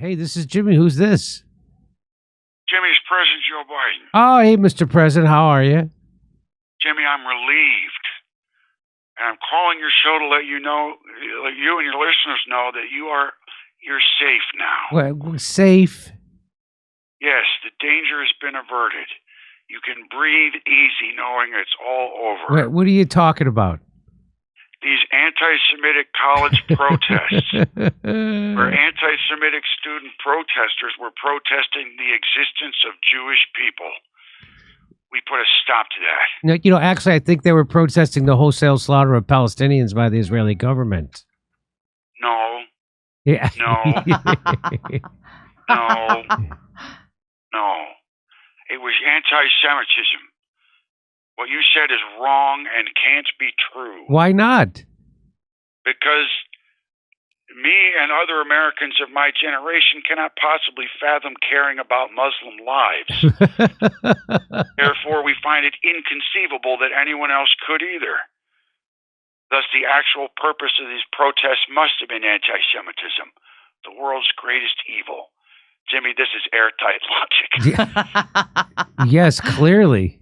Hey, this is Jimmy. Who's this? Jimmy's President Joe Biden. Oh, hey, Mr. President. How are you? Jimmy, I'm relieved. And I'm calling your show to let you know, let you and your listeners know that you're safe now. Well, safe? Yes, the danger has been averted. You can breathe easy knowing it's all over. What are you talking about? These anti-Semitic college protests, where anti-Semitic student protesters were protesting the existence of Jewish people. We put a stop to that. No, actually, I think they were protesting the wholesale slaughter of Palestinians by the Israeli government. No. Yeah. No. No. It was anti-Semitism. What you said is wrong and can't be true. Why not? Because me and other Americans of my generation cannot possibly fathom caring about Muslim lives. Therefore, we find it inconceivable that anyone else could either. Thus, the actual purpose of these protests must have been anti-Semitism, the world's greatest evil. Jimmy, this is airtight logic. Yes, clearly.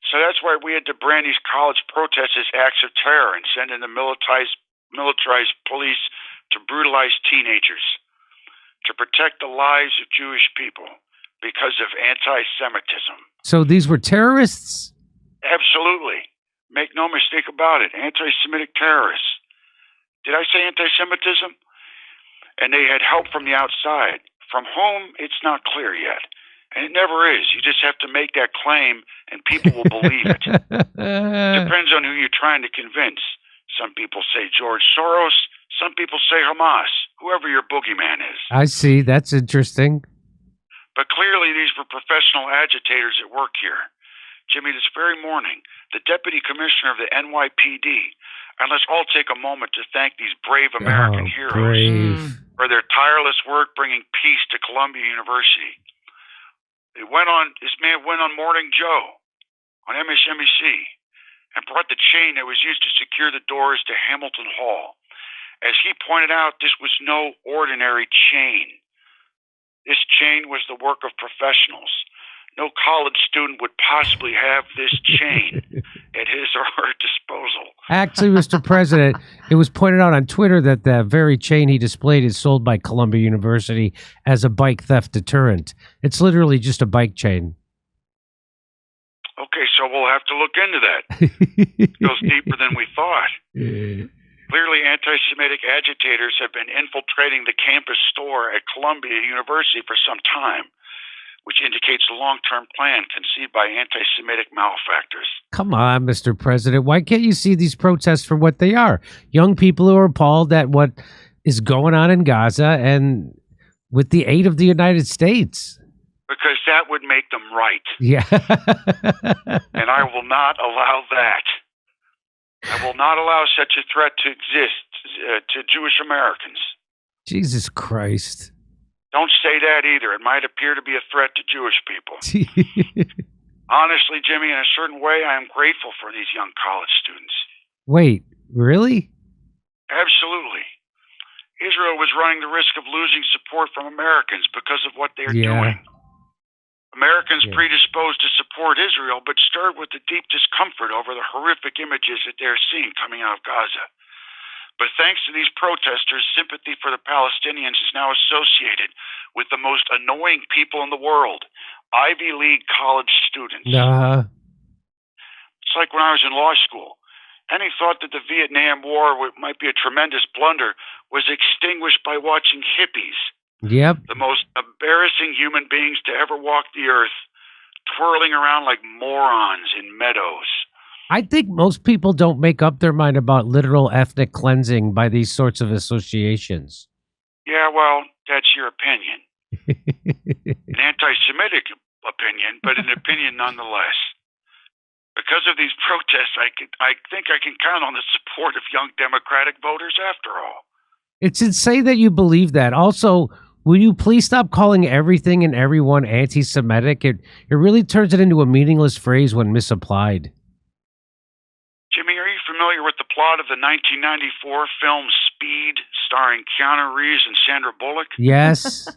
So that's why we had to brand these college protests as acts of terror and send in the militarized police to brutalize teenagers, to protect the lives of Jewish people because of anti-Semitism. So these were terrorists? Absolutely. Make no mistake about it. Anti-Semitic terrorists. Did I say anti-Semitism? And they had help from the outside. From whom, it's not clear yet. And it never is. You just have to make that claim and people will believe it. Depends on who you're trying to convince. Some people say George Soros. Some people say Hamas. Whoever your boogeyman is. I see. That's interesting. But clearly these were professional agitators at work here. Jimmy, this very morning, the deputy commissioner of the NYPD, and let's all take a moment to thank these brave American heroes for their tireless work bringing peace to Columbia University. This man went on Morning Joe on MSNBC and brought the chain that was used to secure the doors to Hamilton Hall. As he pointed out, this was no ordinary chain. This chain was the work of professionals. No college student would possibly have this chain at his or her disposal. Actually, Mr. President, it was pointed out on Twitter that the very chain he displayed is sold by Columbia University as a bike theft deterrent. It's literally just a bike chain. Okay, so we'll have to look into that. It goes deeper than we thought. Clearly, anti-Semitic agitators have been infiltrating the campus store at Columbia University for some time, which indicates a long-term plan conceived by anti-Semitic malefactors. Come on, Mr. President. Why can't you see these protests for what they are? Young people who are appalled at what is going on in Gaza and with the aid of the United States. Because that would make them right. Yeah. And I will not allow that. I will not allow such a threat to exist to Jewish Americans. Jesus Christ. Don't say that either. It might appear to be a threat to Jewish people. Honestly, Jimmy, in a certain way, I am grateful for these young college students. Wait, really? Absolutely. Israel was running the risk of losing support from Americans because of what they're doing. Americans predisposed to support Israel, but stirred with the deep discomfort over the horrific images that they're seeing coming out of Gaza. But thanks to these protesters, sympathy for the Palestinians is now associated with the most annoying people in the world, Ivy League college students. It's like when I was in law school. Any thought that the Vietnam War might be a tremendous blunder was extinguished by watching hippies, the most embarrassing human beings to ever walk the earth, twirling around like morons in meadows. I think most people don't make up their mind about literal ethnic cleansing by these sorts of associations. Yeah, well, that's your opinion. An anti-Semitic opinion, but an opinion nonetheless. Because of these protests, I think I can count on the support of young Democratic voters after all. It's insane that you believe that. Also, will you please stop calling everything and everyone anti-Semitic? It really turns it into a meaningless phrase when misapplied. Jimmy, are you familiar with the plot of the 1994 film Speed, starring Keanu Reeves and Sandra Bullock? Yes.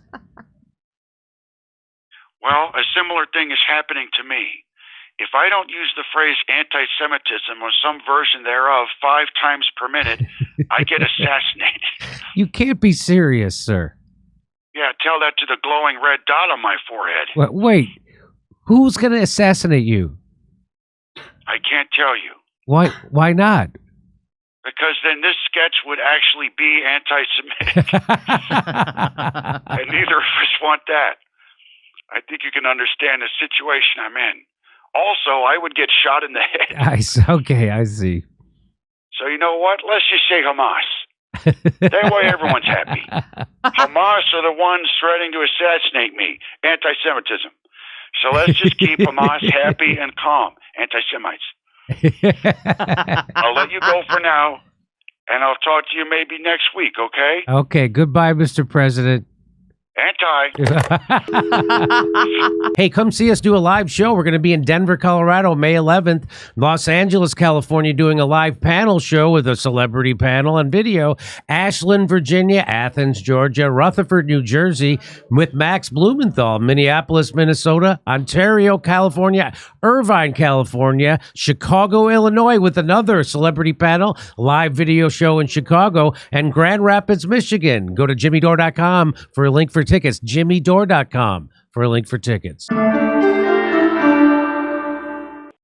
Well, a similar thing is happening to me. If I don't use the phrase anti-Semitism or some version thereof 5 times per minute, I get assassinated. You can't be serious, sir. Yeah, tell that to the glowing red dot on my forehead. Wait, who's going to assassinate you? I can't tell you. Why not? Because then this sketch would actually be anti-Semitic. And neither of us want that. I think you can understand the situation I'm in. Also, I would get shot in the head. Okay, I see. So you know what? Let's just say Hamas. That way everyone's happy. Hamas are the ones threatening to assassinate me. Anti-Semitism. So let's just keep Hamas happy and calm. Anti-Semites. I'll let you go for now, and I'll talk to you maybe next week, okay? Okay, goodbye, Mr. President. Hey, come see us do a live show. We're going to be in Denver, Colorado, May 11th. Los Angeles, California, doing a live panel show with a celebrity panel and video. Ashland, Virginia, Athens, Georgia, Rutherford, New Jersey, with Max Blumenthal. Minneapolis, Minnesota, Ontario, California, Irvine, California, Chicago, Illinois, with another celebrity panel, live video show in Chicago, and Grand Rapids, Michigan. Go to jimmydore.com for a link for tickets. jimmydore.com for a link for tickets.